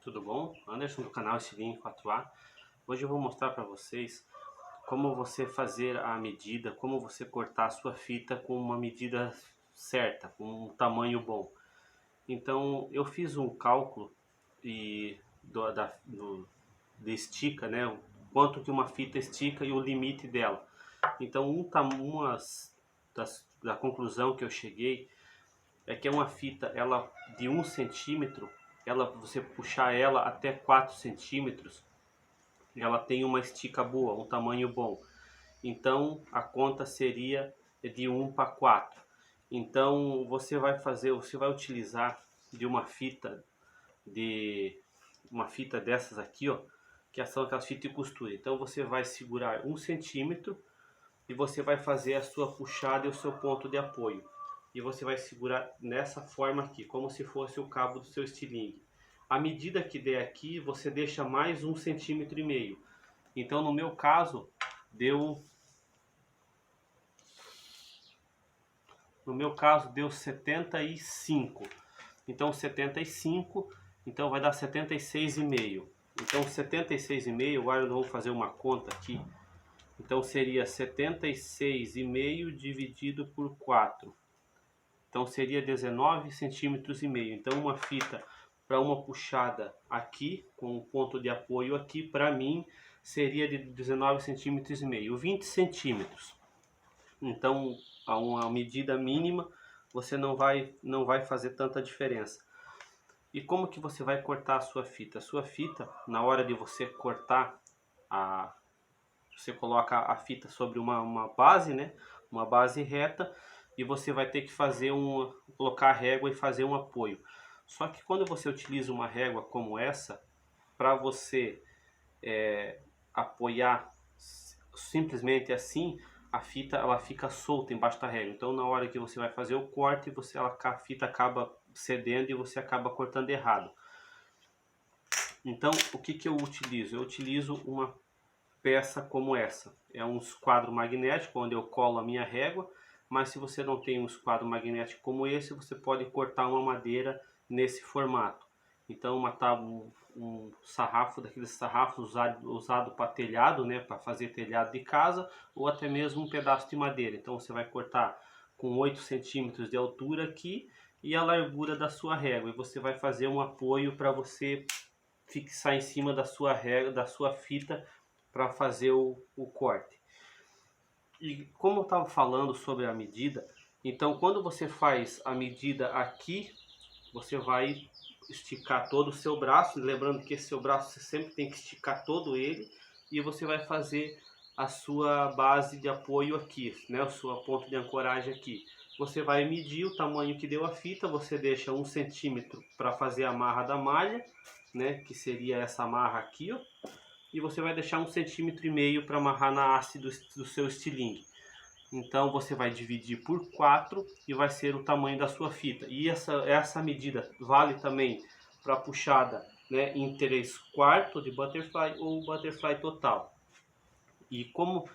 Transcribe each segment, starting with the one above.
tudo bom? Anderson do canal Estilingue 4A. Hoje eu vou mostrar para vocês como você fazer a medida, como você cortar a sua fita com uma medida certa, com um tamanho bom. Então eu fiz um cálculo e de estica, né? O quanto que uma fita estica e o limite dela. Então da conclusão que eu cheguei é que é uma fita ela de 1 centímetro, você puxar ela até 4 centímetros, ela tem uma estica boa, um tamanho bom. Então a conta seria de 1 para 4. Então você vai utilizar de uma fita dessas aqui, ó, que são aquelas fitas de costura. Então você vai segurar 1 centímetro e você vai fazer a sua puxada e o seu ponto de apoio. E você vai segurar nessa forma aqui, como se fosse o cabo do seu estilingue. A medida que der aqui, você deixa mais 1,5 cm. Então no meu caso, deu 75. Então 75, então vai dar 76,5. Então 76,5, agora eu vou fazer uma conta aqui. Então seria 76,5 dividido por 4. Então seria 19,5 centímetros. Então uma fita para uma puxada aqui, com um ponto de apoio aqui, para mim seria de 19,5 centímetros, 20 centímetros. Então a uma medida mínima você não vai fazer tanta diferença. E como que você vai cortar a sua fita? A sua fita, na hora de você cortar, você coloca a fita sobre uma base, né? Uma base reta, e você vai ter que colocar a régua e fazer um apoio. Só que quando você utiliza uma régua como essa, para você apoiar simplesmente assim, a fita ela fica solta embaixo da régua. Então na hora que você vai fazer o corte, a fita acaba cedendo e você acaba cortando errado. Então o que eu utilizo? Eu utilizo uma peça como essa. É um esquadro magnético onde eu colo a minha régua, mas se você não tem um esquadro magnético como esse, você pode cortar uma madeira nesse formato. Então um sarrafo, daqueles sarrafos usado para telhado, né, para fazer telhado de casa, ou até mesmo um pedaço de madeira. Então você vai cortar com 8 centímetros de altura aqui e a largura da sua régua, e você vai fazer um apoio para você fixar em cima da sua régua, da sua fita, para fazer o corte. E como eu estava falando sobre a medida, então quando você faz a medida aqui, você vai esticar todo o seu braço, lembrando que esse seu braço você sempre tem que esticar todo ele, e você vai fazer a sua base de apoio aqui, né, a sua ponto de ancoragem aqui. Você vai medir o tamanho que deu a fita, você deixa 1 centímetro para fazer a amarra da malha, né, que seria essa amarra aqui, ó, e você vai deixar 1,5 cm para amarrar na haste do seu estilingue. Então você vai dividir por 4 e vai ser o tamanho da sua fita. E essa medida vale também para puxada, né, em 3/4 de butterfly ou butterfly total. E como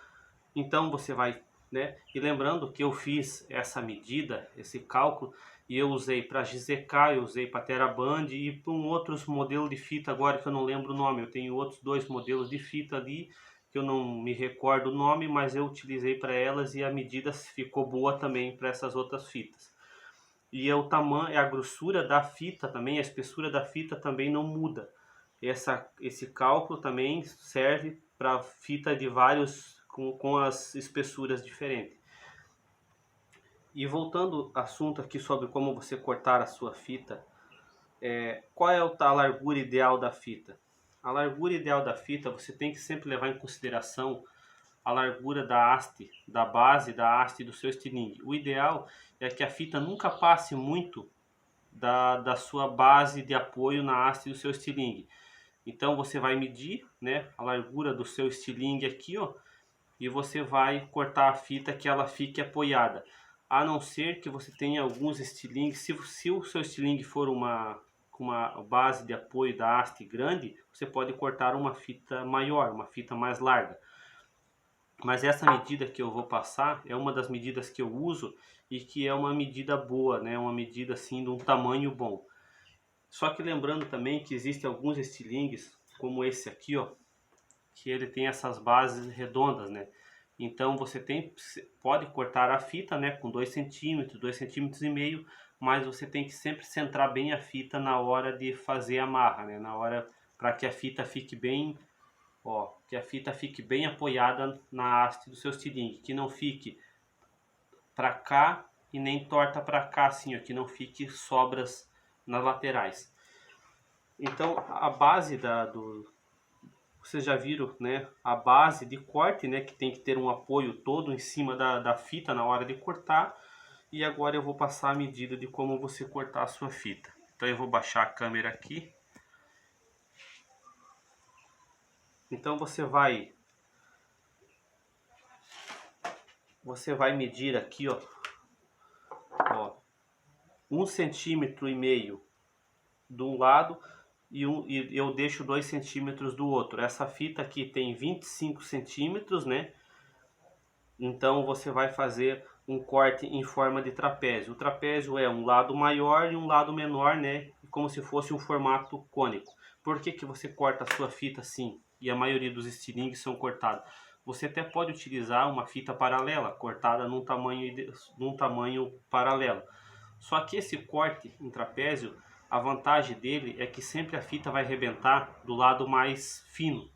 então você vai, né? E lembrando que eu fiz essa medida, esse cálculo, e eu usei para GZK, eu usei para TeraBand e para outros modelos de fita agora que eu não lembro o nome. Eu tenho outros 2 modelos de fita ali que eu não me recordo o nome, mas eu utilizei para elas e a medida ficou boa também para essas outras fitas. E é o tamanho, a grossura da fita também, a espessura da fita também não muda. Esse cálculo também serve para fita de vários com as espessuras diferentes. E voltando ao assunto aqui sobre como você cortar a sua fita, qual é a largura ideal da fita? A largura ideal da fita você tem que sempre levar em consideração a largura da haste, da base da haste do seu estilingue. O ideal é que a fita nunca passe muito da sua base de apoio na haste do seu estilingue. Então você vai medir, né, a largura do seu estilingue aqui, ó, e você vai cortar a fita que ela fique apoiada. A não ser que você tenha alguns estilingues, se o seu estilingue for com uma base de apoio da haste grande, você pode cortar uma fita maior, uma fita mais larga. Mas essa medida que eu vou passar é uma das medidas que eu uso e que é uma medida boa, né? Uma medida assim de um tamanho bom. Só que lembrando também que existem alguns estilingues, como esse aqui, ó, que ele tem essas bases redondas, né? Então você pode cortar a fita, né, com 2 centímetros, 2,5 cm, mas você tem que sempre centrar bem a fita na hora de fazer a amarra, né? Na hora para que a fita fique bem, ó, que a fita fique bem apoiada na haste do seu estilingue, que não fique para cá e nem torta para cá, assim, ó, que não fique sobras nas laterais. Então a base vocês já viram, né, a base de corte, né, que tem que ter um apoio todo em cima da fita na hora de cortar. E agora eu vou passar a medida de como você cortar a sua fita. Então eu vou baixar a câmera aqui. Então você vai medir aqui, ó, 1,5 centímetro de um lado e eu deixo 2 centímetros do outro. Essa fita aqui tem 25 centímetros, né? Então você vai fazer um corte em forma de trapézio. O trapézio é um lado maior e um lado menor, né? Como se fosse um formato cônico. Por que que você corta a sua fita assim? E a maioria dos estilingues são cortados. Você até pode utilizar uma fita paralela, cortada num tamanho paralelo. Só que esse corte em trapézio, a vantagem dele é que sempre a fita vai arrebentar do lado mais fino,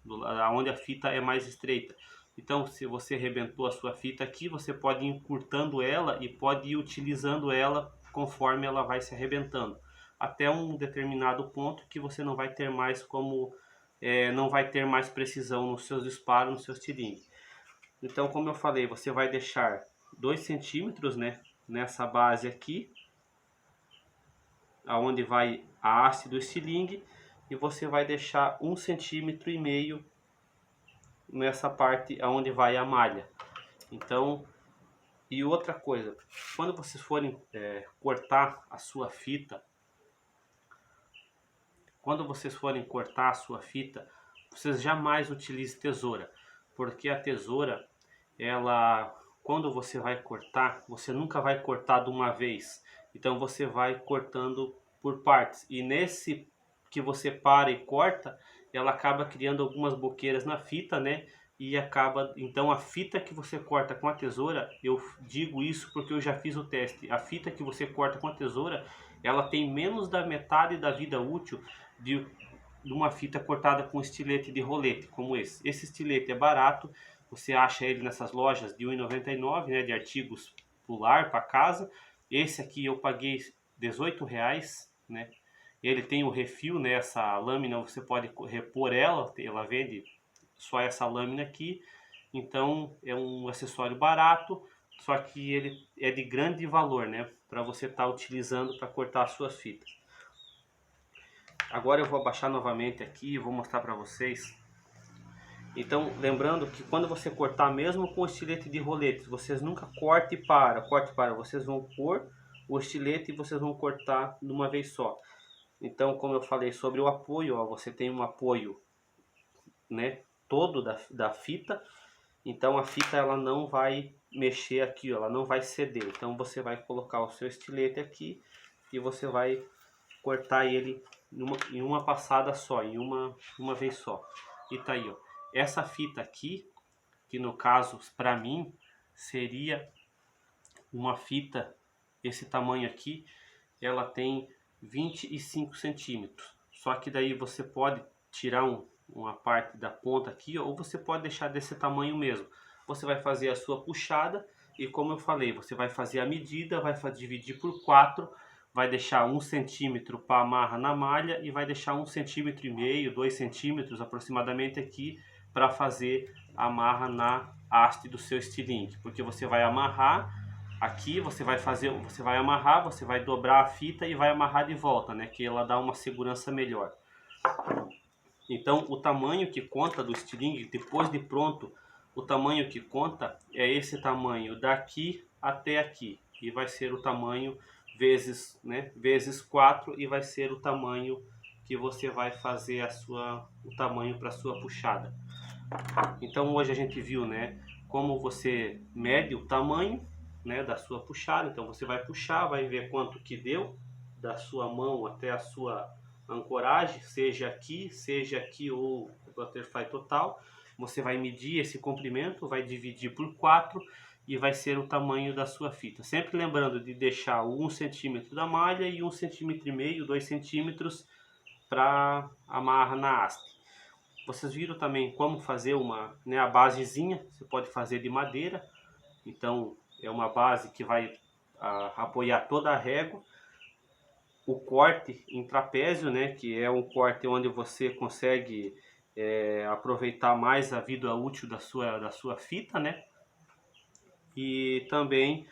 onde a fita é mais estreita. Então, se você arrebentou a sua fita aqui, você pode ir encurtando ela e pode ir utilizando ela conforme ela vai se arrebentando. Até um determinado ponto que você não vai ter mais não vai ter mais precisão nos seus disparos, no seu estilingue. Então, como eu falei, você vai deixar 2 centímetros, né, nessa base aqui, aonde vai a haste do estilingue, e você vai deixar 1,5 centímetro nessa parte aonde vai a malha. Então, e outra coisa, quando vocês forem cortar a sua fita, vocês jamais utilizem tesoura, porque a tesoura, quando você vai cortar, você nunca vai cortar de uma vez. Então você vai cortando por partes. E nesse que você para e corta, ela acaba criando algumas boqueiras na fita, né? Então a fita que você corta com a tesoura, eu digo isso porque eu já fiz o teste. A fita que você corta com a tesoura, ela tem menos da metade da vida útil de uma fita cortada com estilete de rolete, como esse. Esse estilete é barato, você acha ele nessas lojas de R$ 1,99, né, de artigos pular para casa. Esse aqui eu paguei R$18, né? Ele tem o refil, né? Essa lâmina você pode repor ela vende só essa lâmina aqui. Então é um acessório barato, só que ele é de grande valor, né? Para você estar utilizando para cortar as suas fitas. Agora eu vou abaixar novamente aqui e vou mostrar para vocês. Então, lembrando que quando você cortar, mesmo com o estilete de rolete, vocês nunca corte e para. Vocês vão pôr o estilete e vocês vão cortar de uma vez só. Então, como eu falei sobre o apoio, ó, você tem um apoio, né, todo da fita. Então a fita ela não vai mexer aqui, ó, ela não vai ceder. Então você vai colocar o seu estilete aqui e você vai cortar ele em uma passada só, em uma vez só. E tá aí, ó. Essa fita aqui, que no caso para mim seria uma fita esse tamanho aqui, ela tem 25 centímetros. Só que daí você pode tirar uma parte da ponta aqui, ou você pode deixar desse tamanho mesmo. Você vai fazer a sua puxada e, como eu falei, você vai fazer a medida, vai dividir por 4, vai deixar 1 centímetro para amarrar na malha e vai deixar 1,5 centímetro, 2 centímetros aproximadamente aqui para fazer a amarra na haste do seu estilingue, porque você vai amarrar aqui, você vai amarrar, você vai dobrar a fita e vai amarrar de volta, né, que ela dá uma segurança melhor. Então o tamanho que conta do estilingue, depois de pronto, o tamanho que conta é esse tamanho daqui até aqui, e vai ser o tamanho vezes 4, e vai ser o tamanho que você vai fazer o tamanho para sua puxada. Então hoje a gente viu, né, como você mede o tamanho, né, da sua puxada. Então você vai puxar, vai ver quanto que deu da sua mão até a sua ancoragem, seja aqui ou butterfly total. Você vai medir esse comprimento, vai dividir por 4 e vai ser o tamanho da sua fita. Sempre lembrando de deixar 1 centímetro da malha e 1,5 cm, 2 centímetros para amarrar na haste. Vocês viram também como fazer a basezinha. Você pode fazer de madeira, então é uma base que vai apoiar toda a régua. O corte em trapézio, né, que é um corte onde você consegue aproveitar mais a vida útil da sua fita, né? E também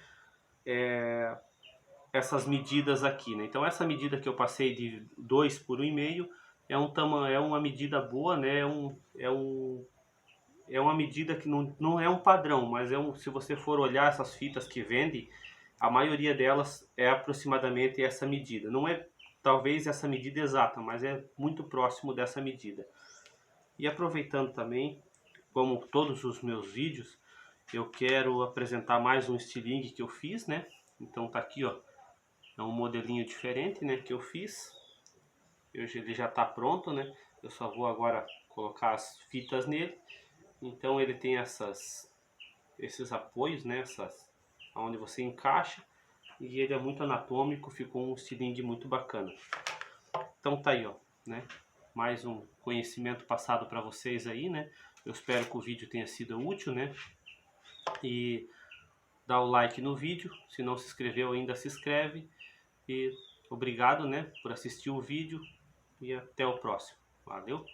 essas medidas aqui, né? Então essa medida que eu passei de 2 por 1,5 é uma medida boa, né? É uma medida que não é um padrão, mas se você for olhar essas fitas que vendem, a maioria delas é aproximadamente essa medida. Não é talvez essa medida exata, mas é muito próximo dessa medida. E aproveitando também, como todos os meus vídeos, eu quero apresentar mais um estilingue que eu fiz, né? Então tá aqui, ó, é um modelinho diferente, né, que eu fiz. Ele já tá pronto, né? Eu só vou agora colocar as fitas nele. Então ele tem esses apoios, né, onde você encaixa, e ele é muito anatômico, ficou um estilingue muito bacana. Então tá aí, ó, né? Mais um conhecimento passado para vocês aí, né? Eu espero que o vídeo tenha sido útil, né? E dá o like no vídeo, se não se inscreveu ainda, se inscreve. E obrigado, né, por assistir o vídeo e até o próximo. Valeu!